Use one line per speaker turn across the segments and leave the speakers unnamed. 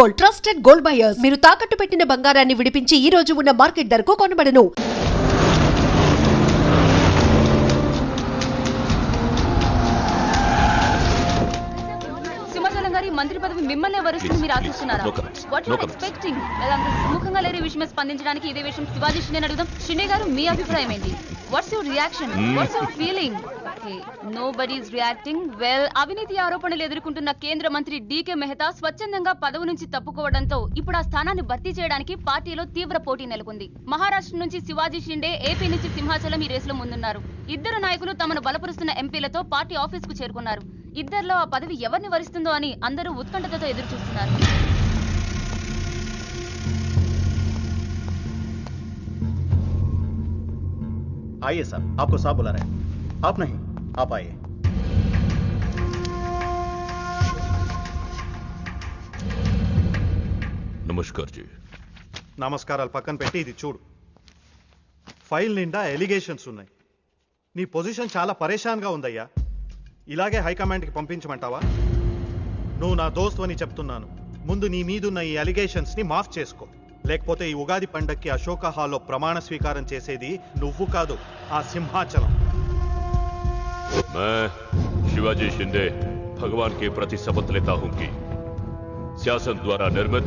Gold, trusted gold buyers. మీరు తాకట్టు పెట్టిన బంగారాన్ని విడిపించి ఈ రోజు ఉన్న మార్కెట్ ధరకు కొనబడను.
మంత్రి పదవి మిమ్మల్ని వరుస్తుంది మీరు ఆశిస్తున్నారా? What you are expecting? అంత సుముఖంగా లేని విషయమే స్పందించడానికి ఇదే విషయం శివాజీ షిండే అడుగుదాం. షిండే గారు మీ అభిప్రాయం ఏంటి? What's your reaction? What's your feeling? Okay, nobody is reacting. Well, అవినీతి ఆరోపణలు ఎదుర్కొంటున్న కేంద్ర మంత్రి డీకే మెహతా స్వచ్ఛందంగా పదవి నుంచి తప్పుకోవడంతో ఇప్పుడు ఆ స్థానాన్ని భర్తీ చేయడానికి పార్టీలో తీవ్ర పోటీ నెలకొంది. మహారాష్ట్ర నుంచి శివాజీ షిండే, ఏపీ నుంచి సింహాచలం ఈ రేసులో ముందున్నారు. ఇద్దరు నాయకులు తమను బలపరుస్తున్న ఎంపీలతో పార్టీ ఆఫీస్ కు చేరుకున్నారు. ఇద్దరిలో ఆ పదవి ఎవరిని వరిస్తుందో అని అందరూ ఉత్కంఠతతో ఎదురు చూస్తున్నారు.
आइए साहब, आपको साहब बुला रहे हैं. आप नहीं, आप आइए.
నమస్కార్ జీ.
నమస్కారాలు పక్కన పెట్టి ఇది చూడు. ఫైల్ నిండా ఎలిగేషన్స్ ఉన్నాయి. నీ పొజిషన్ చాలా పరేషాన్గా ఉందయ్యా. ఇలాగే హైకమాండ్కి పంపించమంటావా? నువ్వు నా దోస్తు అని చెప్తున్నాను. ముందు నీ మీదున్న ఈ అలిగేషన్స్ని మాఫ్ చేసుకో. లేకపోతే ఈ ఉగాది పండక్కి అశోక హాల్లో ప్రమాణ స్వీకారం చేసేది నువ్వు కాదు, ఆ సింహాచలం.
मैं शिवाजी शिंदे भगवान के प्रति शपथ लेता हूं कि शासन द्वारा निर्मित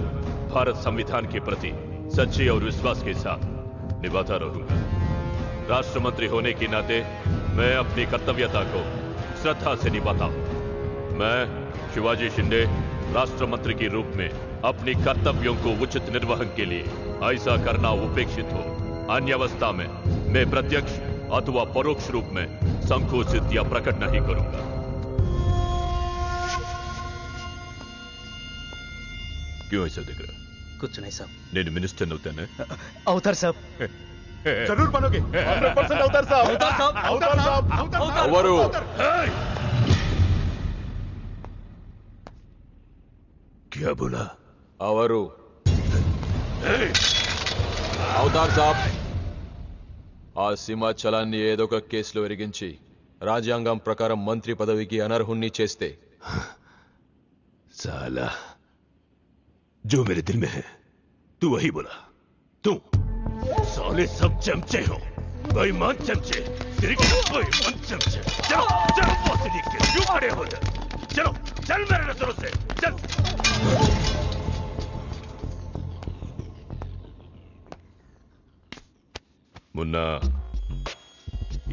भारत संविधान के प्रति सच्चे और विश्वास के साथ निभाता रहूंगा. राष्ट्र मंत्री होने के नाते मैं अपनी कर्तव्यता को श्रद्धा से निभाता हूं. मैं शिवाजी शिंदे राष्ट्र मंत्री के रूप में अपनी कर्तव्यों को उचित निर्वहन के लिए ऐसा करना उपेक्षित हो. अन्य अवस्था में मैं प्रत्यक्ष अथवा परोक्ष रूप में संकोचित या प्रकट नहीं करूंगा. क्यों ऐसा दिख रहा?
कुछ नहीं साहब.
నేను మినిస్టర్ అవుతానే?
అవుతారు సాబ్. जरूर बनोगे. 100% అవుతారు సాబ్. అవుతారు సాబ్.
ఎవరు? क्या बोला?
అవరు అవతార్ సాబ్, ఆ సింహాచలాన్ని ఏదో ఒక కేసులో ఎరిగించి రాజ్యాంగం ప్రకారం మంత్రి పదవికి అనర్హుణ్ణి చేస్తే
साला जो मेरे दिल में है तू वही बोला. तू साले सब चमचे हो, बेईमान चमचे, तेरे के बेईमान चमचे. चलो चलो बॉस लिख के क्यों खड़े हो जाए? चलो चल मेरे नजरों से चल. मुन्ना,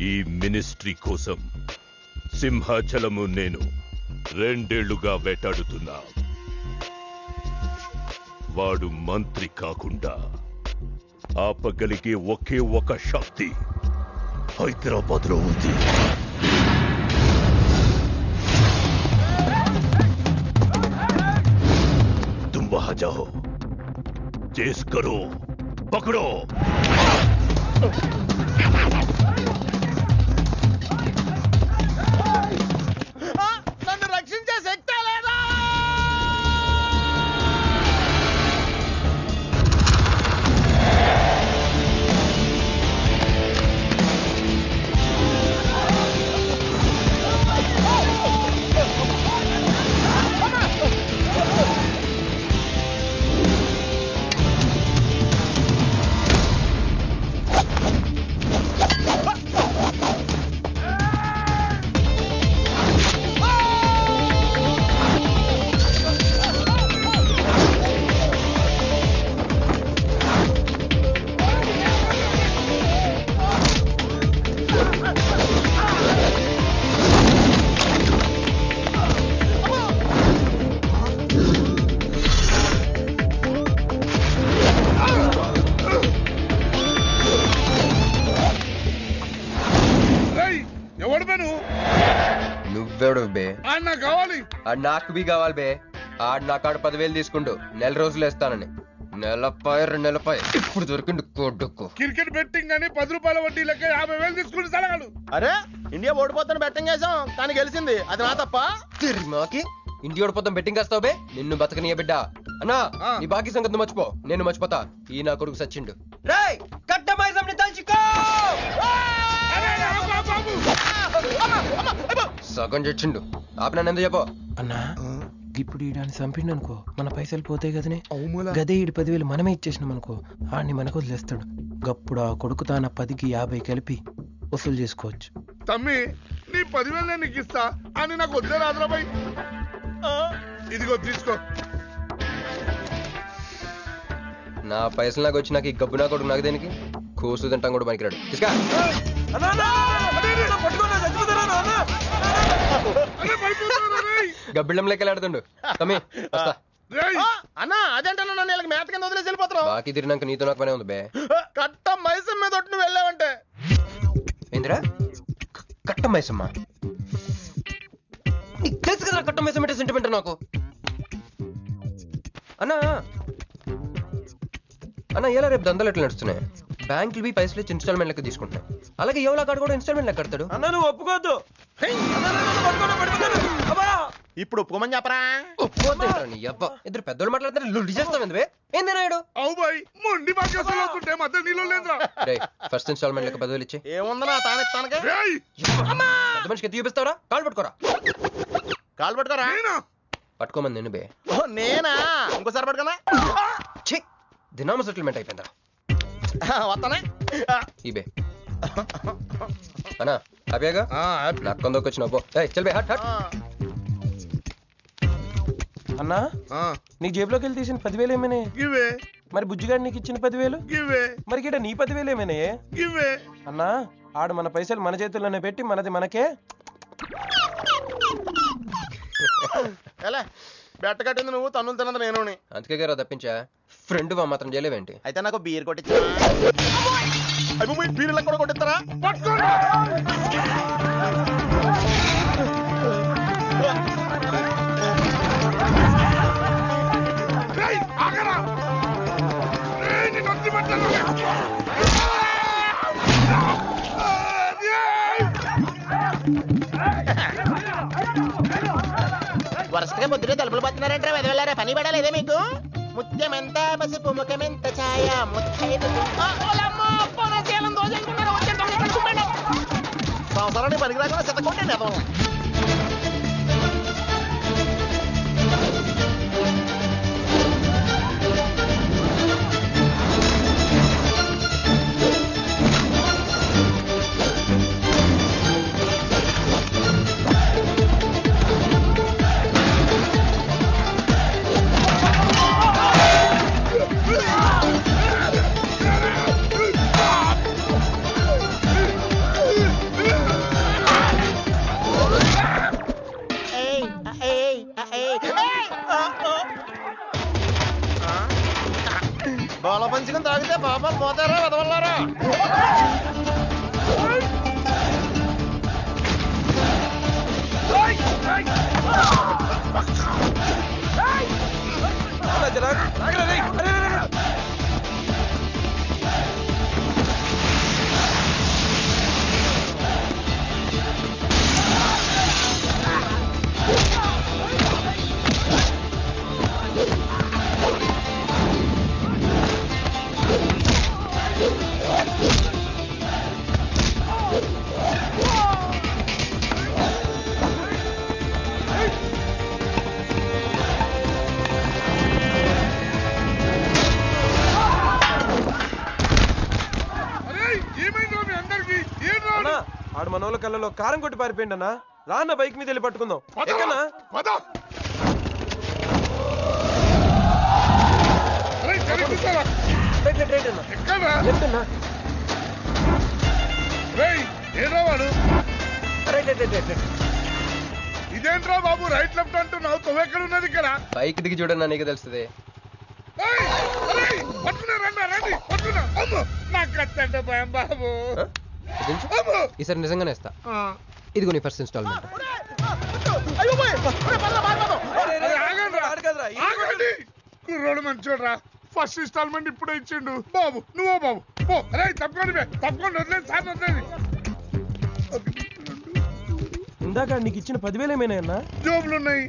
ఈ మినిస్ట్రీ కోసం సింహాచలము నేను 2 ఏళ్లుగా వేటాడుతున్నా. వాడు మంత్రి కాకుండా ఆపగలిగే ఒకే ఒక శక్తి హైదరాబాద్ లో ఉంది. तुम वहां जाओ, चेस करो, पकड़ो.
నన్ను రక్షించే శక్తి లేదా?
నువ్వెవడు బే? నాకు బి కావాలి బే. ఆడు నా కాడ 10,000 తీసుకుంటూ 1 రోజులు వేస్తానని. నెలపై 2 నెలపై ఇప్పుడు దొరికిండు కొడుకు.
క్రికెట్ బెట్టింగ్ అని 10 రూపాయల వడ్డీ లెక్క 50,000 తీసుకుని సలగాడు.
అరే, ఇండియా ఓడిపోతాను బెట్టింగ్ వేసాం, కానీ గెలిచింది. అది నా తప్ప?
తిరిమాకి ఇంటి ఓడిపోతాం బెట్టింగ్ వేస్తావు బే? నిన్ను బతకనియ బిడ్డ. అన్నా, నీ బాకీ సంగతి మర్చిపో, నేను మర్చిపోతా. ఈ నా కొడుకు సచ్చిండు. రేయ్, కట్టమైజంని తలుచుకో. సగం చచ్చిండు. ఆపిన ఎందుకు చెప్పు
అన్నా,
ఇప్పుడు ఈడాన్ని చంపిండు అనుకో మన పైసలు పోతాయి కదనే. గదే ఈడు 10,000 మనమే ఇచ్చేసినాం అనుకో ఆడిని మనకు వదిలేస్తాడు. గప్పుడు ఆ కొడుకు తాన 10కి 50 కలిపి వసూలు చేసుకోవచ్చు.
తమ్మి నీ 10,000 నేను నీకు ఇస్తా అని నాకు వద్దే రాదురాబాయ్. ఇదిగో తీసుకో.
నా పైసలు నాకు వచ్చి నాకు ఈ గబ్బు నా కొడుకు నాకు దేనికి కూసు తింటాం కూడా పనికిరాడు. తీసుకా గబ్బిళ్ళం లెక్క ఆడుతుండు. తమ్మి వస్తా.
అన్నా అదేంటన్నా నేను మేత కింద వదిలేసి వెళ్ళిపోతున్నావు.
బాకీ తిరిగినాక నీతో నాకు పనే ఉంది బే.
కట్ట మైసం మీద ఒట్టు నువ్వు వెళ్ళావంటే.
ఏందిరా కట్ట మైసమ్మా? నీకు తెలుసు కదా కట్ట మైసం అంటే సెంటిమెంట్ నాకు. అన్నా అన్న ఎలా రేపు దందాలు ఎట్లా నడుస్తున్నాయి? బ్యాంకులు బి పైసలు ఇచ్చి ఇన్స్టాల్మెంట్ లెక్క తీసుకుంటున్నాయి. అలాగే ఎవలా కాడు కూడా ఇన్స్టాల్మెంట్ లెక్క కడతాడు.
అన్న నువ్వు ఒప్పుకోవద్దు.
ఇప్పుడు ఒప్పుకోమని చెప్పరా?
ఇద్దరు పెద్దోళ్ళు మాట్లాడుతున్నారు చేస్తాం ఎందువే. ఏందేనాయుడు
అవు బాయ్ మొండి బాకేసులు అవుతుంటే మధ్య నీళ్ళు లేదురా.
ఫస్ట్ ఇన్స్టాల్మెంట్ లెక్క 10,000 ఇచ్చి
ఏముందనా తానెత్తానకే.
పెద్ద మనిషికి ఎత్తి చూపిస్తావరా? కాళ్ళు పట్టుకోరా.
కాలు పట్టుకోరా.
పట్టుకోమని నేను బే.
నేనా? ఇంకోసారి పట్టుకోనా?
దినామ సెటిల్మెంట్ అయిపోయిందా?
వస్తానే
ఈ బే అన్నా హ్యాపీగా నాకు కొందరికి వచ్చిన చల్ బే హట్ హట్.
అన్నా నీ జేబులోకి వెళ్ళి తీసిన 10,000 ఏమైనా?
ఇవే
మరి బుజ్జిగాడు నీకు ఇచ్చిన 10,000?
ఇవే
మరి గిట నీ 10,000 ఏమైనా?
ఇవే
అన్నా ఆడు మన పైసలు మన చేతుల్లోనే పెట్టి మనది మనకే.
ఎలా బెట్ట కట్టింది నువ్వు, తన్నులు తిన్నది నేను.
అందుకే గారు తప్పించా ఫ్రెండ్ మాత్రం చేయలేవేంటి?
అయితే నాకు బీర్ కొట్టించా. బీర్లకు కూడా కొట్టిస్తారా? వరుసగా పొద్దునే తలుపులు పడుతున్నారంటే వెదవెళ్ళారా? పని పడలేదే మీకు? ముత్యమెంత పసుపు ముఖమెంత ఛాయ సంవత్సరాన్ని పనికి రాకుండా చెత్తకొట్టండి అదో. బాల పంచుకుని తాగితే పాపాలు పోతారా వదవల్లారా?
ఆడు మనోళ్ళ కళ్ళలో కారం కొట్టి పారిపోయింది అన్న. రాన్న బైక్ మీద వెళ్ళి పట్టుకుందాం. ఎక్కన్నా
ఇదేంట్రా బాబు రైట్ లెఫ్ట్ అంటున్నావు? తొవ్వెక్కడ ఉన్నది ఇక్కడ?
బైక్ దిగి చూడన్నా నీకు తెలుస్తుంది.
బాబు
ఈసారి నిజంగానే ఇస్తా. ఇదిగో నీ ఫస్ట్ ఇన్స్టాల్మెంట్.
కుర్రోడు మంచోడ్రా. ఫస్ట్ ఇన్స్టాల్మెంట్ ఇప్పుడే ఇచ్చిండు. బాబు నువ్వు బాబు పో. అరే తప్పకుండా తప్పకుండా వదిలేదు సార్ వదిలేదు.
ఇందాక నీకు ఇచ్చిన 10,000 ఏమైనా అన్నా?
జోబులు ఉన్నాయి.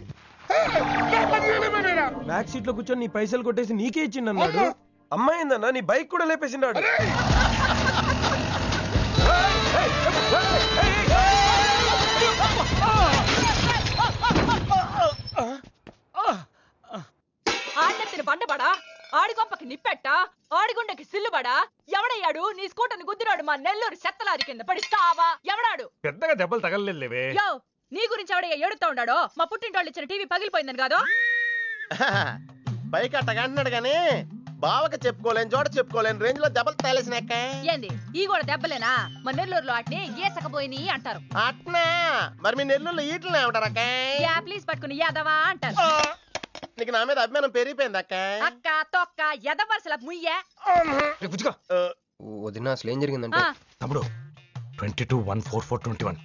బ్యాక్ సీట్ లో కూర్చొని నీ పైసలు కొట్టేసి నీకే ఇచ్చిండు అన్నాడు. అమ్మాయిందన్నా నీ బైక్ కూడా లేపేసిండాడు.
బండబడా ఆడి కొంపకి నిప్పెట్టా ఆడిగుండకి సిల్లుబడా ఎవడయ్యాడు నీ స్కూటర్ని గుద్దిరాడు మా నెల్లూరు చెత్తలారి కింద పడిస్తావా ఎవడాడు
పెద్దగా దెబ్బలు తగలలేవే
యో నీ గురించి ఎవడయ్యా ఏడుతా ఉన్నాడో మా పుట్టింటోళ్ళు ఇచ్చిన టీవీ పగిలిపోయిందని కాదు
పైకి అట్టగా అంటున్నాడు గానీ బావకి చెప్పుకోలేని చోట చెప్పుకోలేని రేంజ్ లో దెబ్బలు తేలేసినాక
ఏంది ఈ కూడా దెబ్బలేనా మా నెల్లూరులో వాటిని గీచకపోయినాయి అంటారు
అట్నా మరి మీ నెల్లూరులో ఈటలు ఏమంటారక్క
యా ప్లీజ్ పట్టుకుని యాదవా అంటారు
నీకు నా మీద అభిమానం పెరిగిపోయింది అక్క
అక్క తొక్క ఎదవలసల ముయ్యే
వదిన అసలు ఏం జరిగిందంటే
తమ్ముడు 22-1-4-4-21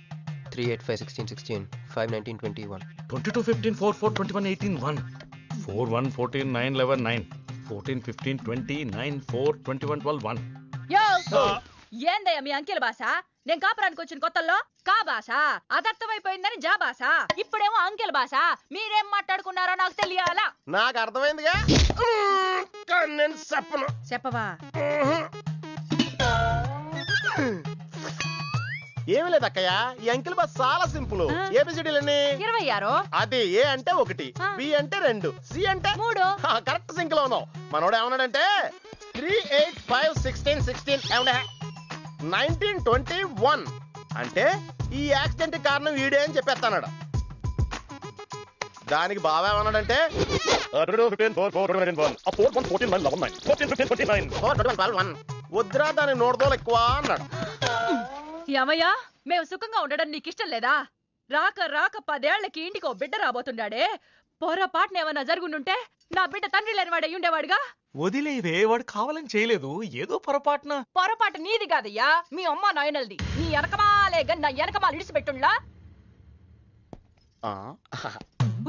3-8-5-16-16 5-19-21
22-15-4-4-21-18-1 4-1-14-9-11-9 14-15-20-9-4-21-12-1
యో ఏందయ్యా మీ అంకెల భాష నేను కాపురానికి వచ్చిన కొత్తల్లో కా భాష అదర్థమైపోయిందని జా భాష ఇప్పుడేమో అంకెల భాష మీరేం మాట్లాడుకున్నారో నాకు తెలియాలా
నాకు అర్థమైందిగా నేను చెప్పను
చెప్పవా
ఏమి లేదు అక్కయ్య ఈ అంకిల్ బస్ చాలా సింపుల్ ఏబిసిడీలన్నీ
26
అది ఏ అంటే 1 బి అంటే 2 సి అంటే
3
కరెక్ట్ సింక్ లో ఉన్నావు మనోడు ఏమన్నాడంటే 3-8-5-16-16 ఏమన్నా 19-21 అంటే ఈ యాక్సిడెంట్ కారణం వీడే అని చెప్పేస్తాడు దానికి బాబా ఏమన్నాడంటే వద్దురా దాని నోడదోలు ఎక్కువ అన్నాడు
ఏమయ్యా మేము సుఖంగా ఉండడం నీకు ఇష్టం లేదా రాక రాక 10 ఏళ్లకి ఇంటికి ఓ బిడ్డ రాబోతుండాడే పొరపాటున ఏమన్నా జరుగుండుంటే నా బిడ్డ తండ్రి లేని వాడు అయ్యుండేవాడుగా
వదిలేవే వాడు కావాలని చేయలేదు ఏదో పొరపాటున
పొరపాటు నీది కాదయ్యా మీ అమ్మ నాయనల్ది నీ వెనకమాలే నా వెనకమాల ఇడిచిపెట్టుండ్లా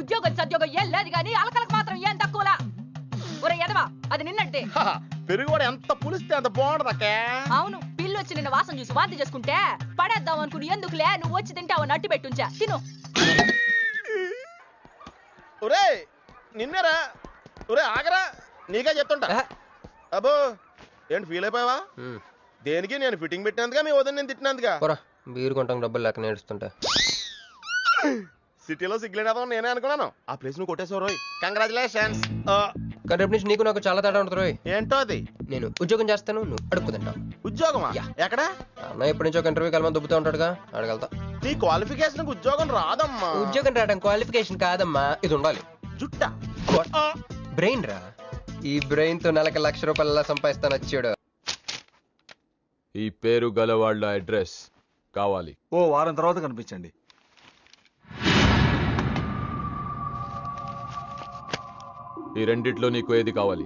ఉద్యోగం సద్యోగం ఏం లేదు గాని అలకలకు మాత్రం ఏం తక్కువలా ఒరే ఎదవా అది నిన్నంటే
పెరుగు కూడా ఎంత పులిస్తే అంత బాగుండదు అక్క
అవును పిల్లు వచ్చి నిన్న వాసన చూసి వాంతి చేసుకుంటే పడేద్దాం అనుకుని ఎందుకులే నువ్వు వచ్చి తింటావని అట్టి పెట్టుంచా తిను
ఒరే నిన్నరా ఒరే ఆగరా నీకే చెప్తుంటా అబ్బో ఏంటి ఫీల్ అయిపోయావా దేనికి నేను ఫిట్టింగ్ పెట్టినందుగా మీ వదిన నేను తిట్టినందుగా
బీరు కొంటాం డబ్బులు లేక నేడుస్తుంటా
సిటీలో సిగ్గులేదా నేనే అనుకున్నాను ఆ ప్లేస్ నువ్వు కొట్టేసావు రోయ్ కంగ్రాచులేషన్స్
కానీ రేపు నుంచి నీకు నాకు చాలా తేడా ఉంటుంది రోయ్
ఏంటో అది
నేను ఉద్యోగం చేస్తాను నువ్వు అడుక్కు తింటావు
ఉద్యోగమా ఎక్కడ
అన్న ఎప్పటి నుంచో ఒక ఇంటర్వ్యూ కలమని దుబ్బుతూ ఉంటాడుగా అడగలుగుతా
నీ క్వాలిఫికేషన్ ఉద్యోగం రాదమ్మా
ఉద్యోగం రావడం క్వాలిఫికేషన్ కాదమ్మా ఇది ఉండాలి
జుట్ట
బ్రెయిన్ రా ఈ బ్రెయిన్ తో నెలకు ₹1,00,000 సంపాదిస్తాను వచ్చాడు
ఈ పేరు గల వాళ్ళ అడ్రస్ కావాలి
ఓ వారం తర్వాత కనిపించండి
ఈ రెండిట్లో నీకు ఏది కావాలి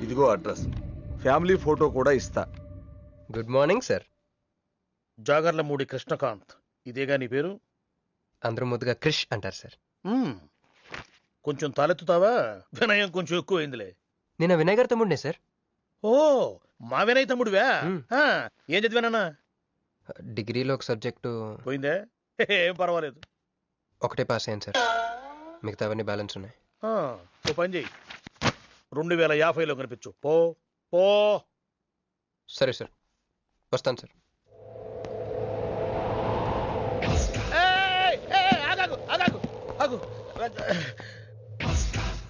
ఇదిగో అడ్రస్ ఫ్యామిలీ ఫోటో కూడా ఇస్తా
good morning sir
Jagarlamudi Krishnakanth ఇదేగా నీ పేరు
అందరూ ముద్దుగా క్రిష్ అంటారు సార్
కొంచెం తలెత్తుతావా వినయం కొంచెం ఎక్కువైందిలే
నేను వినయ్ గారి తమ్ముడినే సార్
ఓ మా వినయ్ తమ్ముడివా ఏం చదివానన్నా
డిగ్రీలో ఒక సబ్జెక్టు
పోయిందే ఏం పర్వాలేదు
ఒకటే పాస్ అయ్యాను సార్ మిగతావన్నీ బ్యాలెన్స్ ఉన్నాయి
ఓ పని చెయ్యి 2050లో కనిపించు పో పో
సరే సార్ వస్తాను సార్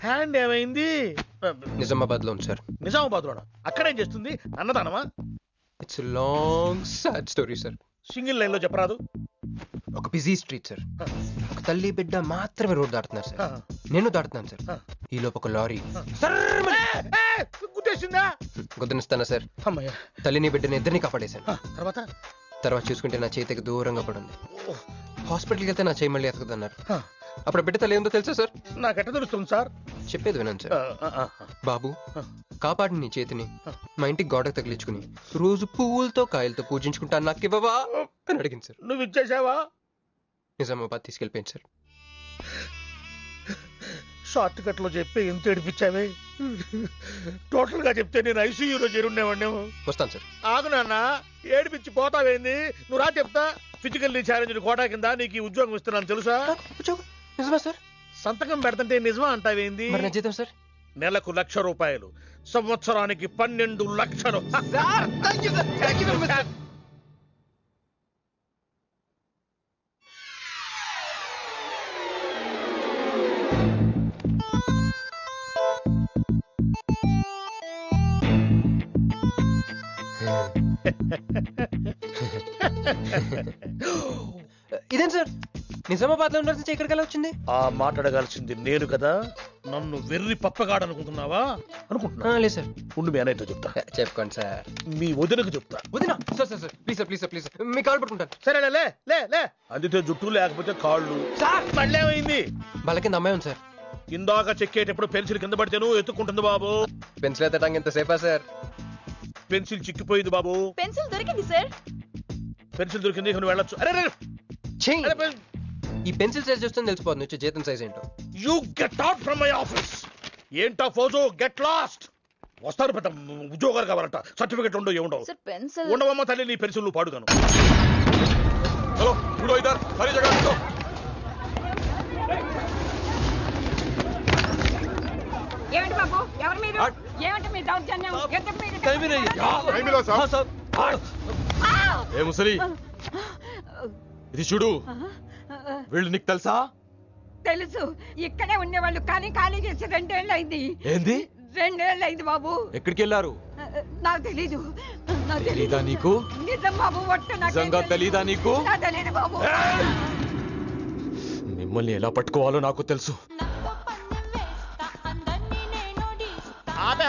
హ్యాండ్ ఏమైంది
నిజామాబాద్ లో ఉంది సార్
నిజామాబాద్ లోనా అక్కడేం చేస్తుంది అన్నదానమా
it's long sad story sir
single line లో చెప్పరాదు
ఒక బిజీ స్ట్రీట్ సార్ ఒక తల్లి బిడ్డ మాత్రమే రోడ్ దాటుతున్నారు సార్ నేను దాటుతున్నాను సార్ ఈ లోపు ఒక లారీ
గుద్దేసిందా
గుద్దనిస్తానా సార్ తల్లిని బిడ్డని ఇద్దరిని కాపాడేశాను తర్వాత చూసుకుంటే నా చేతికి దూరంగా పడింది హాస్పిటల్కి వెళ్తే నా చేయి మళ్ళీ ఎతకదన్నారు అప్పుడు బిడ్డ తల్లి ఏందో తెలుసా సార్
నాకెట్ట తెలుస్తుంది సార్
చెప్పేది వినండి సార్ బాబు కాపాడి నీ చేతిని మా ఇంటికి గోడకు తగిలించుకుని రోజు పువ్వులతో కాయలతో పూజించుకుంటా నాకు ఇవ్వవా అని అడిగింది సార్
నువ్వు ఇచ్చేసావా
నిజామాబాద్ తీసుకెళ్ళిపోయింది సార్
షార్ట్ కట్ లో చెప్పి ఎంత ఏడిపించావే టోటల్ గా చెప్తే నేను ఐసీయూలో చేరుండేవాడినేమో
వస్తాను సార్
ఆగు నాన్న ఏడిపించి పోతావేంది నువ్వు రా చెప్తా ఫిజికల్లీ ఛాలెంజ్ కోటా కింద నీకు ఈ ఉద్యోగం ఇస్తున్నాను తెలుసా
నిజమా సార్
సంతకం పెడతంటే నిజమా అంటావేంది
జీతం సార్
నెలకు ₹1,00,000 సంవత్సరానికి 12 లక్షలు
ఇదేం సార్ నిజామాబాద్ లో ఉండాల్సి ఇక్కడికి ఎలా వచ్చింది?
ఆ మాట్లాడగాల్సింది నేను కదా, నన్ను వెర్రి పప్పగాడు అనుకుంటున్నావా? అనుకుంటున్నా
లేదు సార్.
ఉండు మీ అన్నయ్యతో చెప్తా.
చెప్పుకోండి సార్.
మీ వదినకు చెప్తా.
వదినా sir sir sir please sir please sir please sir me call పట్టుకుంటాను.
సరే లే లే లే అందితే జుట్టు లేకపోతే కాళ్ళు.
సార్
మళ్ళీ ఏమైంది?
వాళ్ళ కింద అమ్మాయి ఉంది సార్.
ఇందాక చెక్కేటప్పుడు పెన్సిల్ కింద పడితేను ఎత్తుకుంటుంది బాబు.
పెన్సిల్ ఎత్తడానికి ఎంత సేపా సార్?
పెన్సిల్ చిక్కిపోయింది బాబు.
పెన్సిల్ దొరికింది సార్.
పెన్సిల్ దొరికింది, నువ్వు వెళ్ళొచ్చు. అరే
ఈ పెన్సిల్ సైజ్ చూస్తుంది తెలిసిపోతుంది వచ్చే జీతం సైజ్ ఏంటో.
You get out from my office. ఏంటా ఫోజు, గెట్ లాస్ట్. వస్తారు పెద్ద ఉద్యోగాలు కావాలంట, సర్టిఫికెట్ ఉండవు ఏముండవు.
సార్ పెన్సిల్
ఉండవమ్మ తల్లి, నీ పెన్సిల్ నువ్వు పాడుగాను.
హలో చూడో ఇద్దరు సరే జగన్.
ఏమిటి బాబు, ఎవరు మీరు? ఏమిటి మీ దౌర్జన్యం? ఎందుకు మీరు
ఏ ముసలి ఇది చూడు, వీళ్ళు నీకు తెలుసా?
తెలుసు, ఇక్కడే ఉండేవాళ్ళు కానీ ఖాళీ చేసి 2 ఏళ్ళు అయింది.
ఏంది?
2 ఏళ్ళు అయింది బాబు.
ఎక్కడికి వెళ్ళారు?
నాకు తెలీదు.
తెలీదా నీకు?
నిజం బాబు, ఒట్టు
నిజంగా తెలీదా నీకు?
తెలీదు బాబు.
మిమ్మల్ని ఎలా పట్టుకోవాలో నాకు తెలుసు.
ఆపే,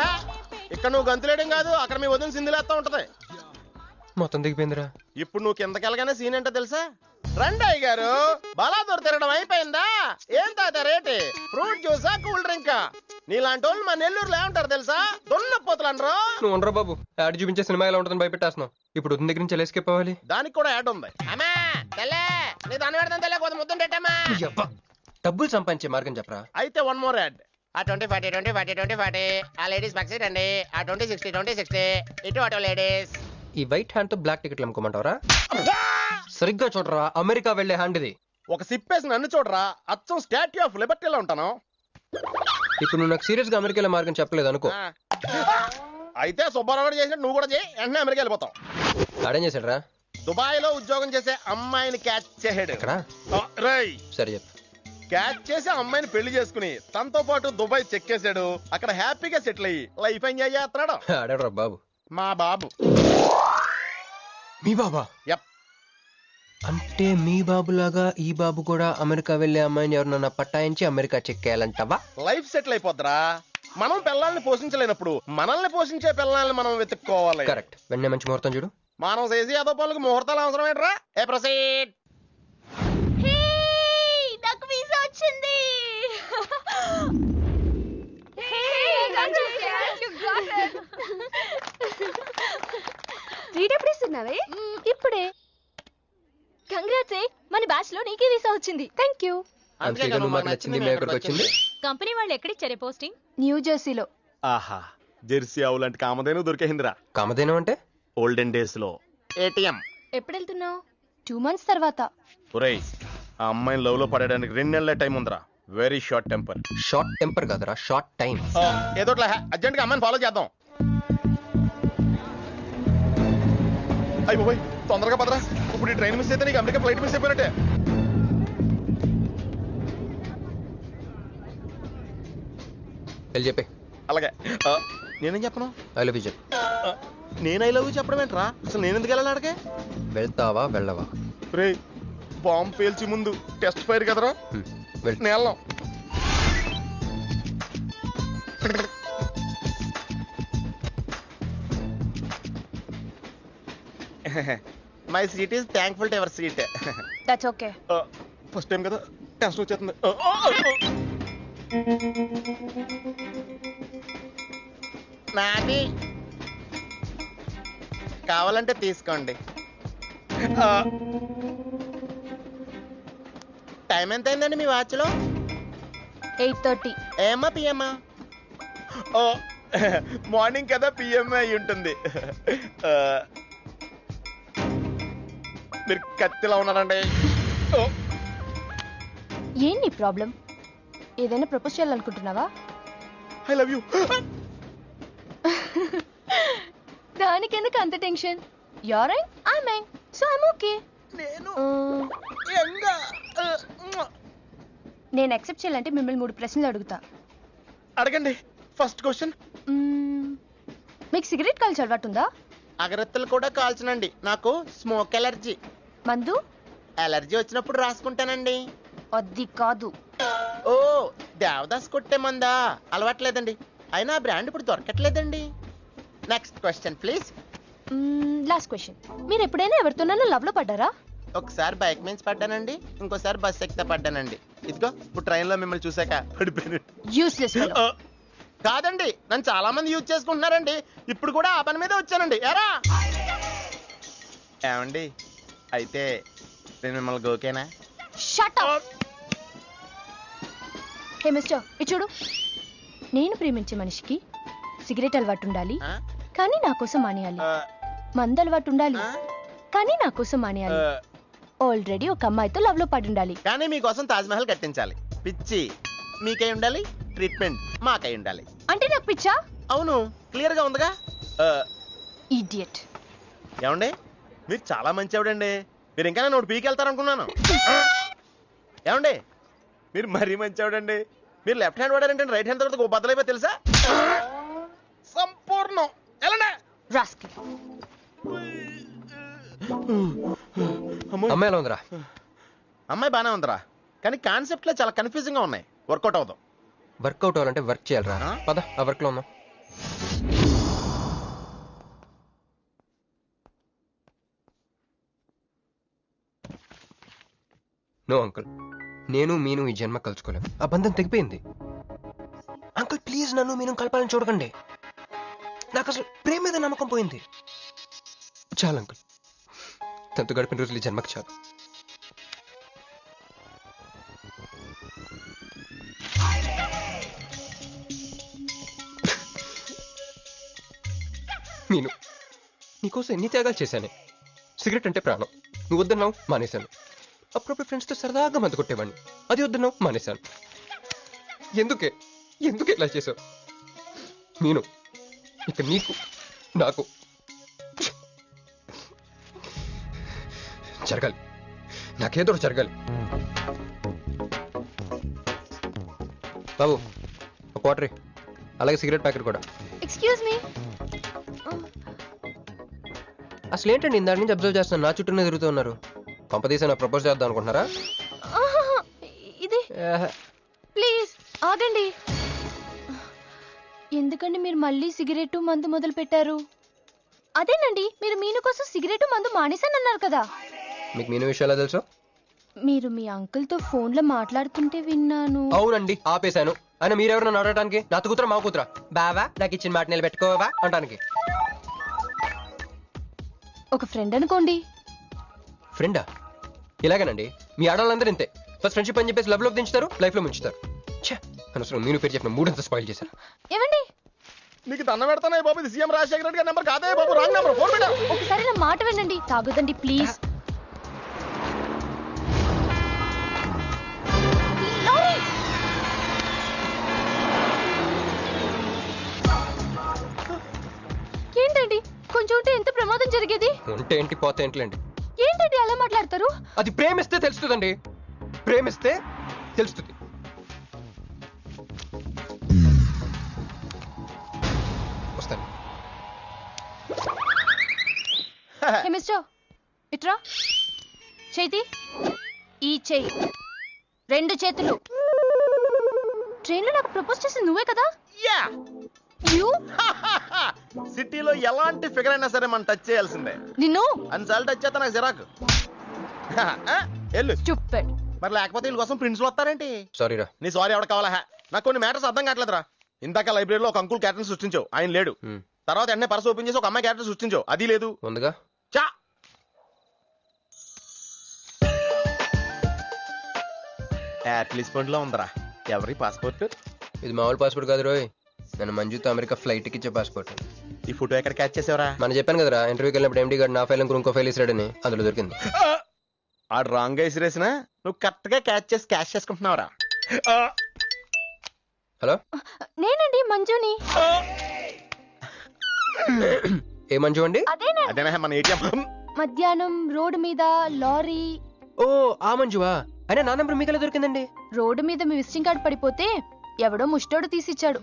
ఇక్కడ నువ్వు గంతులేయడం కాదు, అక్కడ మీ వదిన సింధులేస్తా ఉంటది.
మొత్తం దిగిపోయిందిరా.
ఇప్పుడు నువ్వు కిందకెళ్ళగానే సీన్ ఏంటో తెలుసా? రండయ్య గారు, బలాదూర్ తిరగడం అయిపోయిందా? ఏం తాత రేటు? ఫ్రూట్ జ్యూసా, కూల్ డ్రింకా? నీలాంటి వాళ్ళు మా నెల్లూరులో ఏమంటారు తెలుసా? దొన్నపోతులు అనరు.
నువ్వు ఉండరా బాబు, యాడ్ చూపించే సినిమా ఎలా ఉంటుందని భయపెట్టేస్తున్నావు. ఇప్పుడు వదిన దగ్గర నుంచి ఎలా ఎస్కేప్ అవ్వాలి?
దానికి కూడా యాడ్ ఉంది. అమ్మా తెల్లే, నీ దాన్ని పెడతాను తెల్లే, కొంత ముద్దుంటమ్మా.
డబ్బులు సంపాదించే మార్గం చెప్పరా.
అయితే 1 more యాడ్. ఆ 20-40 20-40 20-40 ఆ లేడీస్ పక్క సీట్ అండి. ఆ 20-60 20-60 ఇటు అటు లేడీస్.
ఈ వైట్ హ్యాండ్ తో బ్లాక్ టికెట్లు అమ్ముకోమంటావరా? సరిగ్గా చూడరా, అమెరికా వెళ్లే హ్యాండ్ ఇది.
ఒక సిప్పేసి నన్ను చూడరా, అచ్చం స్టాట్యూ ఆఫ్ లిబర్టీలో ఉంటాను.
ఇప్పుడు నువ్వు నాకు సీరియస్ గా అమెరికా మార్గం చెప్పలేదు అనుకో.
అయితే సుబ్బారావు చేసినట్టు నువ్వు కూడా చేయి, వెంటనే అమెరికా వెళ్ళిపోతాం.
ఆడేం చేశాడు రా?
దుబాయ్ లో ఉద్యోగం చేసే అమ్మాయిని క్యాచ్ చేసాడు.
సరే చెప్పు.
క్యాచ్ చేసి అమ్మాయిని పెళ్లి చేసుకుని తనతో పాటు దుబాయ్ చెక్కేశాడు. అక్కడ హ్యాపీగా సెటిల్ అయ్యి లైఫ్ ఎంజాయ్ చేస్తున్నాడు.
ఆడాడు బాబు.
మా బాబు.
మీ బాబా? అంటే మీ బాబులాగా ఈ బాబు కూడా అమెరికా వెళ్లే అమ్మాయిని ఎవరినన్నా పట్టాయించి అమెరికా చెక్కేయాలంటావా?
లైఫ్ సెటిల్ అయిపోద్దిరా. మనం పిల్లల్ని పోషించలేనప్పుడు మనల్ని పోషించే పిల్లల్ని మనం వెతుక్కోవాలి.
కరెక్ట్. వెంటనే మంచి ముహూర్తం చూడు.
మనం చేసి అదో పనులకు ముహూర్తాలు అవసరం ఏంట్రా? ఏ ప్రొసీడ్.
నాకు వీసా వచ్చింది.
రీడ్ ఎప్పుడు ఇస్తున్నావే? ఇప్పుడే. కంగ్రాట్స్, మన బ్యాచ్ లో నీకే వీసా వచ్చింది. Thank you.
కంపెనీ వాళ్ళు ఎక్కడిచ్చారే పోస్టింగ్?
న్యూ జెర్సీలో.
ఆహా, జెర్సీ ఆవు లాంటి కామధేను దొరికేసిందిరా.
కామధేను అంటే?
ఓల్డెన్ డేస్ లో ఏటీఎం.
ఎప్పుడు వెళ్తున్నావు? 2 months తర్వాత.
ఒరేయ్, ఆ అమ్మాయిని లవ్ లో పడడానికి 2 నెలల టైం ఉందిరా. Very short temper.
Short temper కాదురా, షార్ట్ టైం.
ఏదో అర్జెంట్ గా అమ్మాయిని ఫాలో చేద్దాం. అయ్యి పోయి తొందరగా పదరా. ఇప్పుడు ఈ ట్రైన్ మిస్ అయితే నీకు అమెరికా ఫ్లైట్ మిస్ అయిపోయినట్టే.
వెళ్ళి చెప్పే.
అలాగే. నేనేం చెప్పను?
ఐ లవ్ యూ చెప్పు.
నేను ఐ లవ్ యూ చెప్పడం ఏంట్రా? అసలు నేను ఎందుకు వెళ్ళాలి అడిగే?
వెళ్తావా వెళ్ళవా?
రే, బాంబు పేల్చి ముందు టెస్ట్ ఫైర్ కదరా. నేను వెళ్ళాం. My seat is thankful to ever seat.
That's okay.
First time కదా, టెన్షన్ వచ్చేస్తుంది. నాది కావాలంటే తీసుకోండి. టైం ఎంత అయిందండి మీ వాచ్లో?
8:30.
ఏమా పిఎమ్మా? ఓ, మార్నింగ్ కదా, పిఎం అయి ఉంటుంది. మీరు కత్తిలా ఉన్నారండి.
ఏంటి ప్రాబ్లం? ఏదైనా ప్రపోజ్ చేయాలనుకుంటున్నావా?
I love you.
దానికి ఎందుకు అంత tension? You're right, I mean, so I'm okay. నేను యాక్సెప్ట్ చేయాలంటే మిమ్మల్ని 3 ప్రశ్నలు అడుగుతా.
అడగండి. ఫస్ట్ క్వశ్చన్,
మీకు సిగరెట్ కాల్చి అలవాటు ఉందా?
అగరత్తులు కూడా కాల్చనండి, నాకు స్మోక్ ఎలర్జీ.
మందు
ఎలర్జీ వచ్చినప్పుడు రాసుకుంటానండి.
అది కాదు.
ఓ దేవదాస్ కొట్టే మందా? అలవాట్లేదండి, అయినా బ్రాండ్ ఇప్పుడు దొరకట్లేదండి. Next question please.
Last question. మీరు ఎప్పుడైనా ఎవరితోనైనా లవ్ లో పడ్డారా?
ఒకసారి బైక్ మీద పడ్డానండి, ఇంకోసారి బస్ ఎక్కితే పడ్డానండి. ఇదిగో ఇప్పుడు ట్రైన్ లో మిమ్మల్ని చూసాక పడిపోయాను.
Useless fellow.
కాదండి, నన్ను చాలా మంది యూజ్ చేసుకుంటున్నారండి. ఇప్పుడు కూడా ఆ పని మీద వచ్చానండి. ఎరా ఏమండి, అయితే నేను మిమ్మల్ని గోకేనా?
Shut up. హే మిస్టర్, ఇది చూడు. నేను ప్రేమించే మనిషికి సిగరెట్ అలవాటు ఉండాలి, కానీ నా కోసం మానేయాలి. మందు అలవాటు ఉండాలి, కానీ నా కోసం మానేయాలి. ఆల్రెడీ ఒక అమ్మాయితో లవ్ లో పడి ఉండాలి,
కానీ మీకోసం తాజ్ మహల్ కట్టించాలి. పిచ్చి మీకై ఉండాలి, ట్రీట్మెంట్ మాకై ఉండాలి.
అంటే నాకు పిచ్చా?
అవును, క్లియర్ గా ఉందిగా.
ఇడియట్.
ఏమండి, మీరు చాలా మంచి ఆవిడండి. మీరు ఇంకా నన్ను పీకెళ్తారనుకున్నాను. ఏమండి, మీరు మరీ మంచి ఆవిడండి. మీరు లెఫ్ట్ హ్యాండ్ వాడారంటే రైట్ హ్యాండ్ తర్వాత బద్దలైపోయి తెలుసా? సంపూర్ణం. ఎలాండే
అమ్మాయి ఎలా ఉందిరా?
అమ్మాయి బానే ఉందిరా, కానీ కాన్సెప్ట్ లో చాలా కన్ఫ్యూజింగ్ గా ఉన్నాయి. వర్కౌట్ అవుతాం.
వర్కౌట్ అవ్వాలంటే వర్క్ చేయాలరా. పద ఆ వర్క్ లో ఉన్నాం. నో అంకుల్, నేను మీను ఈ జన్మ కలుసుకోలేం. ఆ బంధం తెగిపోయింది. అంకుల్ ప్లీజ్ నన్ను మీను కలపాలని చూడకండి. నాకు అసలు ప్రేమ మీద నమ్మకం పోయింది. చాలు అంకుల్, తనతో గడిపిన రోజులు ఈ జన్మకి చాలు. మీను, నీకోసం ఎన్ని త్యాగాలు చేశానే. సిగరెట్ అంటే ప్రాణం, నువ్వు వద్దన్నావు మానేశాను. అప్పుడప్పుడు ఫ్రెండ్స్తో సరదాగా మందు కొట్టేవాడిని, అది వద్దన్నావు మానేశాను. ఎందుకే ఇలా చేసావు మీను? ఇక నీకు నాకు జరగాలి, నాకేదో జరగాలి. బాబు ఒక వాటర్, అలాగే సిగరెట్ ప్యాకెట్ కూడా.
Excuse me.
అసలు ఏంటండి ఇందాక నుంచి అబ్జర్వ్ చేస్తున్నాను, నా చుట్టూనే తిరుగుతూ ఉన్నారు. పంపదీసా నా ప్రపోజ్ చేద్దాం అనుకుంటున్నారా?
ఇది ప్లీజ్ ఆగండి. ఎందుకండి మీరు మళ్ళీ సిగరెట్ మందు మొదలు పెట్టారు? అదేనండి, మీరు మీను కోసం సిగరెట్ మందు మానేశానన్నారు కదా.
మీకు మీను విషయాలు తెలుసు?
మీరు మీ అంకుల్ తో ఫోన్ లో మాట్లాడుతుంటే విన్నాను.
అవునండి, ఆపేశాను. ఆయన మీరెవరన్నా అడగటానికి? నా కూతురా మా కూతురా? బావా నాకు ఇచ్చిన మాట నిలబెట్టుకోవా అంటానికి.
ఒక ఫ్రెండ్ అనుకోండి.
ఫ్రెండా? ఇలాగేనండి, మీ ఆడవాళ్ళందరూ ఇంతే. ఫస్ట్ ఫ్రెండ్షిప్ అని చెప్పేసి లవ్ లో దించుతారు, లైఫ్ లో ముంచుతారు. అనవసరం మీను పేరు చెప్పిన మూడంతా స్పాయిల్ చేశారు.
ఏమండి,
నీకు దండం పెడతానే బాబు, ఇది సీఎం రాజశేఖర రెడ్డి గారి నెంబర్ కాదే బాబు, రాంగ్ నెంబర్. ఫోన్ పెట్టా.
ఒకసారి నా మాట వినండి. తాగుదండి ప్లీజ్. ఏంటండి, కొంచెం ఉంటే ఎంత ప్రమాదం జరిగేది.
ఉంటే ఏంటి, పోతే ఏంటిలేండి.
ఏంటండి అలా మాట్లాడతారు?
అది ప్రేమిస్తే తెలుస్తుందండి, ప్రేమిస్తే తెలుస్తుంది. వస్తాను.
హే మిస్టర్, ఇట్రా. చేతి ఈ చెయ్యి, రెండు చేతులు. ట్రైన్ లో నాకు ప్రపోజ్ చేసింది నువ్వే కదా?
యా. సిటీలో ఎలాంటి ఫిగర్ అయినా సరే మనం టచ్ చేయాల్సిందే.
నిన్ను
అన్నిసార్లు టచ్ చేస్తా నాకు జిరాకు. ఎల్లు
చూపెట్.
మరి లేకపోతే వీళ్ళ కోసం ప్రిన్సిపల్ వస్తారేంటి?
సారీరా.
నీ సారీ ఎవడ కావాలా? నాకు కొన్ని మ్యాటర్స్ అర్థం కావట్లేదురా. ఇందాక లైబ్రరీలో ఒక అంకుల్ క్యారెక్టర్ సృష్టించావు, ఆయన లేడు. తర్వాత వెంటనే పర్స్ ఓపెన్ చేసి ఒక అమ్మాయి క్యారెక్టర్ సృష్టించావు, అది లేదు.
ఉందిగా.
చా యాప్లిస్ పండ్ లో ఉందరా. ఎవరి పాస్పోర్ట్?
ఇది మామూలు పాస్పోర్ట్ కాదు రోయ్, నన్ను మంజుతో అమెరికా ఫ్లైట్ కి ఇచ్చే పాస్పోర్ట్.
ఈ ఫోటో ఎక్కడ క్యాచ్ చేసావరా?
మనం చెప్పాను కదరా, ఇంటర్వ్యూకి వెళ్ళినప్పుడు ఎండి గారు నా ఫైల్ ఇంకో ఫైల్ ఇస్తాడని, అందులో దొరికింది.
ఆ రాంగ్ గా ఇసిరేసిన నువ్వు కరెక్ట్ గా క్యాచ్ చేసి క్యాష్ చేసుకుంటున్నావురా.
హలో,
నేనండి మంజుని.
ఏ మంజు అండి?
అదేనా మన ఏటీఎం.
మధ్యాహ్నం రోడ్డు మీద లారీ.
ఓ ఆ మంజువా? అయినా నా నెంబర్ మీకెలా దొరికిందండి?
రోడ్డు మీద మీ విజిటింగ్ కార్డు పడిపోతే ఎవడో ముష్టోడు తీసిచ్చాడు.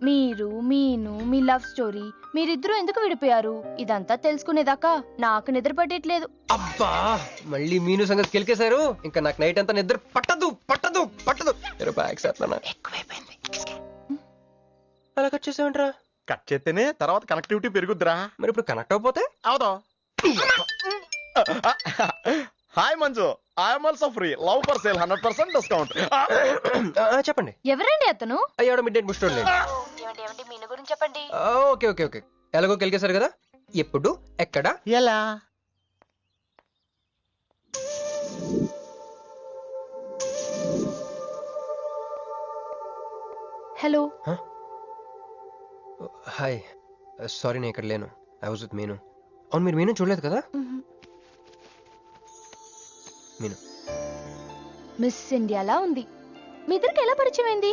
మీరు మీను మీ లవ్ స్టోరీ మీరిద్దరూ ఎందుకు విడిపోయారు ఇదంతా తెలుసుకునేదాకా నాకు నిద్ర పట్టట్లేదు.
అబ్బా మళ్ళీ మీను సంగతి కెలికేశారు. ఇంకా నాకు నైట్ అంతా నిద్ర పట్టదు పట్టదు పట్టదు. బ్యాగ్స్ ఎక్కువైపోయింది. అలా కట్ చేసామంటరా?
కట్ చేస్తేనే తర్వాత కనెక్టివిటీ పెరుగుద్దిరా.
మరి ఇప్పుడు కనెక్ట్ అయిపోతే
అవుదా? Hi Manju, I'm also free. Love for sale 100% discount.
చెప్పండి.
ఎవరండి అతను?
అయ్యాడు మిడ్ నైట్ ముస్టోడ్ లేదు.
మీను గురించి చెప్పండి.
ఓకే ఓకే ఓకే ఎలాగో కెలికేశారు కదా. ఎప్పుడు ఎక్కడ
ఎలా?
హలో.
హాయ్ సారీ నేను ఇక్కడ లేను. ఐ వాజ్ విత్ మీను. అవును మీరు మీను చూడలేదు కదా? మీను
మిస్ ఇండియాలా ఉంది. మీ ఇద్దరికి ఎలా పరిచయం అయింది?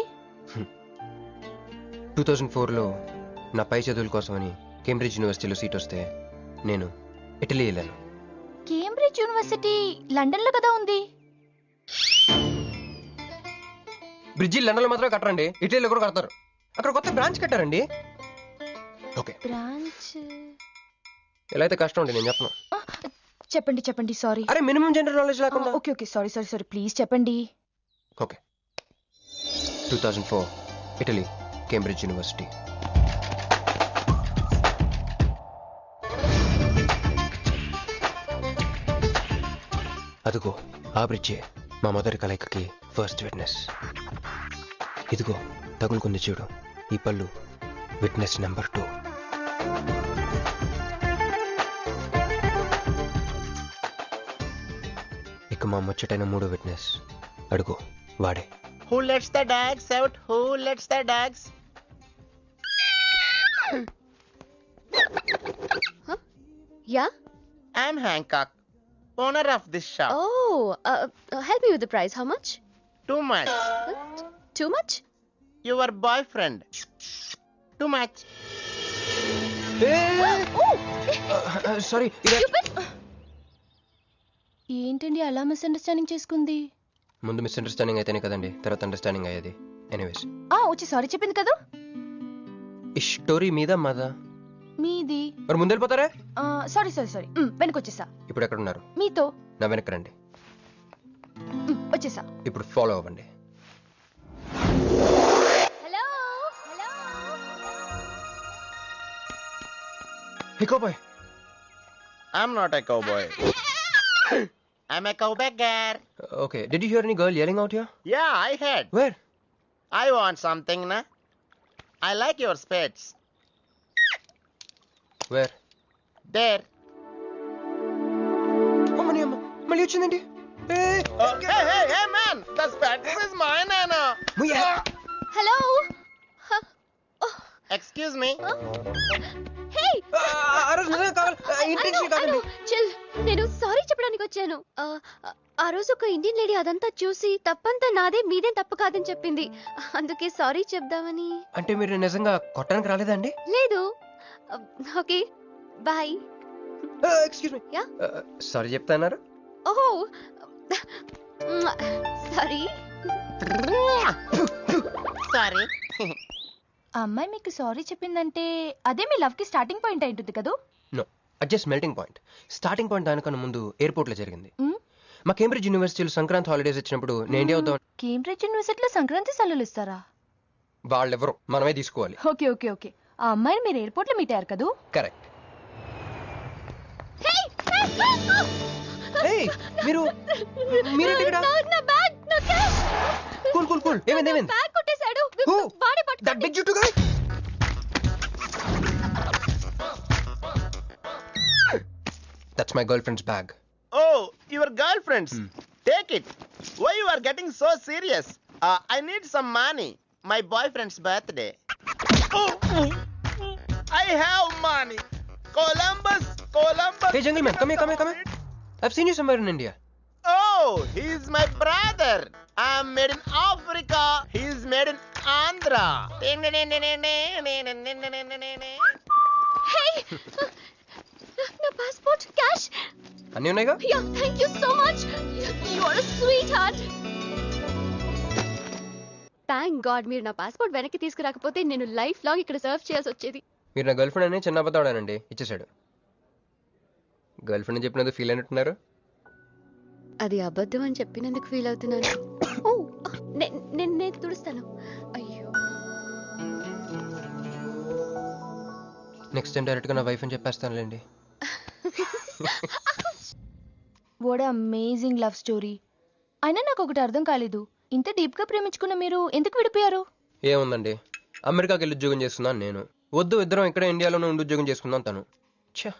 2004లో నా పై చదువుల కోసమని కేంబ్రిడ్జ్ యూనివర్సిటీలో సీట్ వస్తే నేను ఇటలీ వెళ్ళాను.
కేంబ్రిడ్జ్ యూనివర్సిటీ లండన్ లో కదా ఉంది.
బ్రిడ్జి లండన్ లో మాత్రమే కట్టరండి, ఇటలీలో కూడా కడతారు. అక్కడ కొత్త బ్రాంచ్ కట్టారండి. ఓకే
బ్రాంచ్
ఎలా అయితే కష్టం అండి నేను చెప్పను.
చెప్పండి చెప్పండి. సారీ.
అరే మినిమం జనరల్ నాలెడ్జ్ లేకుండా.
Okay okay sorry sorry sorry please చెప్పండి.
Okay 2004 Italy Cambridge university. అదిగో ఆ బ్రిడ్జే మా మొదటి కలయికకి ఫస్ట్ విట్నెస్. ఇదిగో తగులుకుంది చూడు ఈ పళ్ళు, విట్నెస్ నెంబర్ 2. ఇక మా ముచ్చటైన 3వ విట్నెస్ అడుగు వాడే.
Who lets the dogs out? Who lets the dogs?
Yeah?
I'm Hancock, owner of this shop.
Oh, help me with the price. How much?
Too much.
Too much?
Your boyfriend. Too much.
Sorry.
ఏంటండి అలా misunderstanding చేసుకుంది?
ముందు misunderstanding అయితేనే కదండి తర్వాత understanding అయ్యేది. Anyways
వచ్చి sorry చెప్పింది కదా.
ఈ స్టోరీ మీద మాదా?
మీది.
మరి ముందెళ్ళిపోతారే?
సారీ సారీ సారీ వెనకొచ్చేసా.
ఇప్పుడు ఎక్కడ ఉన్నారు?
మీతో.
నా వెనక్కి రండి.
వచ్చేసా.
ఇప్పుడు ఫాలో అవ్వండి.
Hello hello.
Hey cowboy.
I'm not a cowboy. I'm a cowbagger.
Okay, did you hear any girl yelling out here?
Yeah, I heard.
Where?
I want something, na? I like your spades.
Where?
There.
అమ్మని అమ్మ మళ్ళీ వచ్చిందండి.
Hey, man! The spades is mine, Anna.
Hello.
Excuse me.
Hey.
Chill. నేను sorry చెప్పడానికి వచ్చాను. ఆ రోజు ఒక ఇండియన్ లేడీ అదంతా చూసి తప్పంతా నాదే మీదేం తప్పు కాదని చెప్పింది. అందుకే సారీ చెప్దామని.
అంటే మీరు నిజంగా కొట్టడానికి రాలేదండి?
లేదు. Okay bye.
Excuse me.
Ya.
Sorry చెప్తానారు?
ఓహో సారీ.
సారీ.
ఆ అమ్మాయి మీకు సారీ చెప్పిందంటే అదే మీ లవ్ కి స్టార్టింగ్ పాయింట్ అయి ఉంటుంది కదా?
No, just melting point. Starting point దానికన్నా ముందు ఎయిర్పోర్ట్ లో జరిగింది. మా కేంబ్రిడ్జ్ యూనివర్సిటీలో సంక్రాంతి హాలిడేస్ వచ్చినప్పుడు నేను ఇండియా వద్దాం.
కేంబ్రిడ్జ్ యూనివర్సిటీలో సంక్రాంతి సెలవులు ఇస్తారా?
వాళ్ళెవరో మనమే తీసుకోవాలి.
Okay okay okay. ఆ అమ్మాయిని మీరు ఎయిర్పోర్ట్ లో మీట్ అయ్యారు కదా?
కరెక్ట్. మీరు
నా బ్యాగ్, నా క్యాష్.
Cool cool cool. ఏమైంది ఏమైంది?
బ్యాగ్ కొట్టేశాడు. వాడే పట్టుకోండి.
దట్ బిగ్ జుట్టు guy. That's my girlfriend's bag.
Oh, your girlfriend's. Take it. Why you are getting so serious? I need some money. My boyfriend's birthday. Oh, I have money. Columbus.
Hey, jungle man, come here. I've seen you somewhere in India.
Oh, he's my brother. I'm made in Africa. He's made in Andhra.
Hey! నా passport, cash
అన్నీ ఉన్నాయిగా?
Yeah, thank you so much. You are a sweet heart. Thank God మీరు నా passport వెనక్కి తీసుకురాకపోతే నేను life long ఇక్కడ serve చేయాల్సి వచ్చేది.
మీరు నా గర్ల్ ఫ్రెండ్ అని చిన్న అబద్ధాడానండి, ఇచ్చేసాడు. గర్ల్ ఫ్రెండ్ అని చెప్పినందుకు ఫీల్ అయినట్టున్నారు.
అది అబద్ధం అని చెప్పినందుకు ఫీల్ అవుతున్నాను. ఓ, నేను తుడుస్తాను. అయ్యో,
నెక్స్ట్ టైం డైరెక్ట్గా నా వైఫ్ అని చెప్పేస్తానులేండి.
What amazing love story. అయినా నాకు ఒకటి అర్థం కాలేదు, ఇంత డీప్గా ప్రేమించుకున్న మీరు ఎందుకు విడిపోయారు?
ఏముందండి, అమెరికాకి వెళ్ళి ఉద్యోగం చేస్తున్నాను నేను. వద్దు, ఇద్దరం ఇక్కడ ఇండియాలోనే ఉండి ఉద్యోగం చేసుకుందాం తను. ఛా,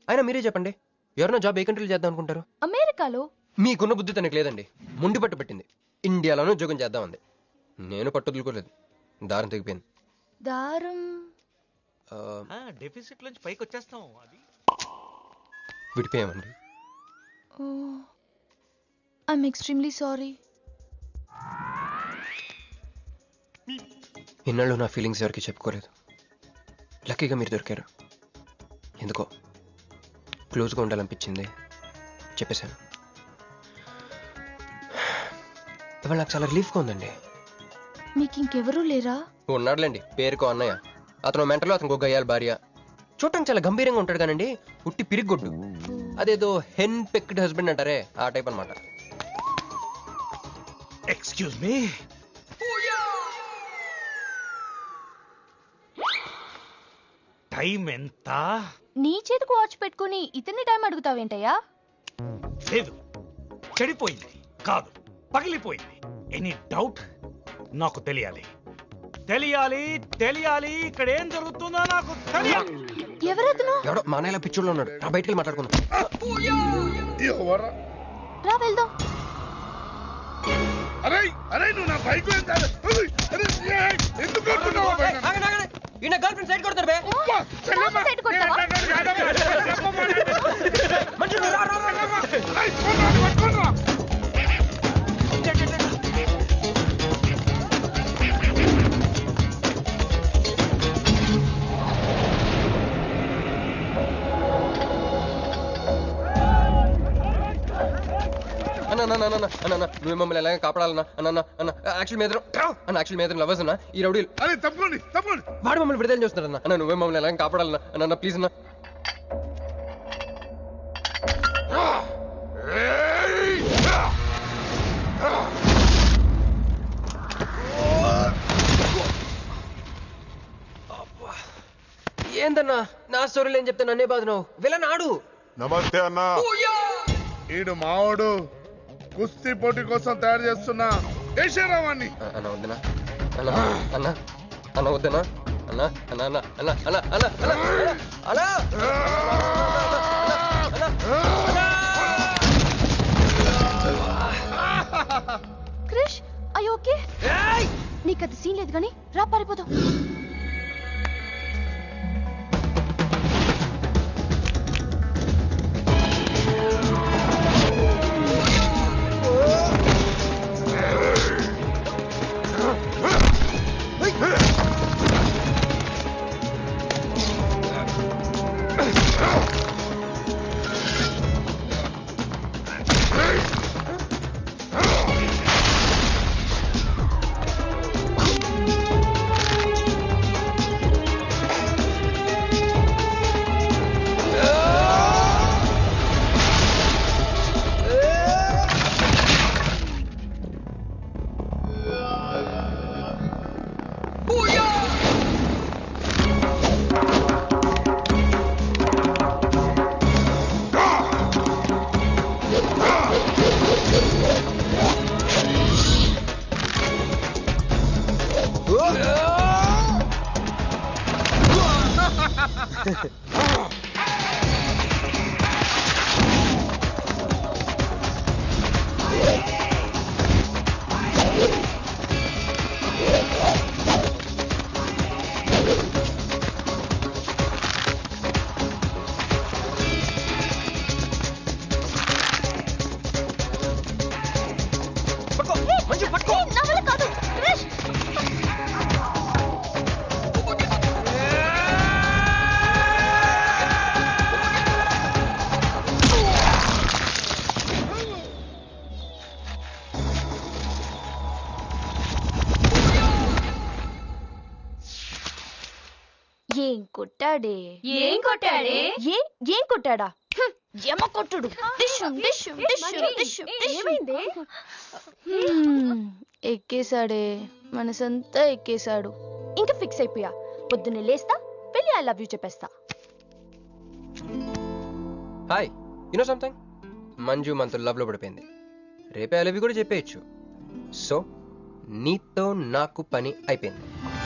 అయినా మీరే చెప్పండి, ఎవరైనా జాబ్ ఏ కంట్రీలో చేద్దాం అనుకుంటారు?
అమెరికాలో.
మీకున్న బుద్ధి తనకి లేదండి, ముండి పట్టు పెట్టింది. ఇండియాలోనే ఉద్యోగం చేద్దామంది. నేను పట్టుదలుకోలేదు, దారం తెగిపోయింది.
దారం
డెఫిసిట్ నుంచి పైకి వచ్చేస్తాం. అది
విడిపోయామండి.
I'm extremely sorry.
ఇన్నాళ్ళు నా ఫీలింగ్స్ ఎవరికి చెప్పుకోలేదు. లక్కీగా మీరు దొరికారు. ఎందుకో క్లోజ్గా ఉండాలనిపించింది, చెప్పేశాను. ఇవాళ నాకు చాలా రిలీఫ్గా ఉందండి.
మీకు ఇంకెవరూ లేరా?
ఉన్నాడులేండి, పేరుకో అన్నయ్య. అతను మెంటలో, అతను ఒక గయ్యాల భార్య. చూడటానికి చాలా గంభీరంగా ఉంటాడు కానండి, ఉట్టి పిరిగొడ్డు. అదేదో హెన్ పెక్డ్ హస్బెండ్ అంటారే, ఆ టైప్ అనమాట.
ఎక్స్క్యూజ్ మీ, టైం ఎంత?
నీ చేతికి వాచ్ పెట్టుకుని ఇతన్ని టైం అడుగుతావేంటయ్యా?
లేదు, చెడిపోయింది కాదు, పగిలిపోయింది. Any doubt? నాకు తెలియాలి, తెలియాలి, తెలియాలి. ఇక్కడ ఏం జరుగుతుందో నాకు తెలియాలి.
ఎవరతను?
ఎవడో మానేలా పిచ్చోళ్ళు ఉన్నాడు, రా బయటికి వెళ్ళి మాట్లాడుకుందాం.
రా వెళ్దాం.
అరే అరే, నువ్వు నా బైక్ ఎందుకు కొడుతున్నావు?
ఈయన గర్ల్ ఫ్రెండ్ సైడ్ కొడతారు బే.
సైడ్ కొడతావా?
నువ్వు మమ్మల్ని ఎలాగ కాపాడాలన్నా అన్న అన్న యాక్చువల్ మీద యాక్చువల్ మీద లవర్స్ అన్న ఈ రౌడీలు
తప్పండి తప్పండి
వాడు మమ్మల్ని విడుదల చేస్తున్నారన్న. అన్న నువ్వే మమ్మల్ని ఎలాగ కాపాడాలన్నా అన్న ప్లీజ్ అన్న. ఏందన్నా నా స్టోరీలు ఏం చెప్తా నన్నే బాధ నువ్వు వెళ్ళనాడు.
నమస్తే అన్న. ఈడు మావాడు కుస్తీ పోటీ కోసం తయారు చేస్తున్నా యశరావాన్ని.
అన్న వద్దనా అన్న అన్న అన్న వద్దనా అన్న అన్న అన్న అన్న అన్న అన్న అన్న
క్రిష్, అయ్యో ఓకే, నీకు అది సీన్ లేదు కానీ రా పారిపోదాం. ఏం కొట్టాడే
ఏం కొట్టాడే?
ఏం కొట్టాడా యమ కొట్టుడు డిష్షుం, డిష్షుం, డిష్షుం, డిష్షుం, డిష్షుం. ఎక్కేశాడే మనసంతా ఎక్కేశాడు. ఇంకా ఫిక్స్ అయిపోయా. పొద్దున్నే లేస్తా, వెళ్ళి ఐ లవ్ యూ చెప్పేస్తా.
హాయ్, యూనో సంథింగ్, మంజు మనతో లవ్ లో పడిపోయింది. రేపే ఐ లవ్ యూ కూడా చెప్పేయచ్చు. సో నీతో నాకు పని అయిపోయింది.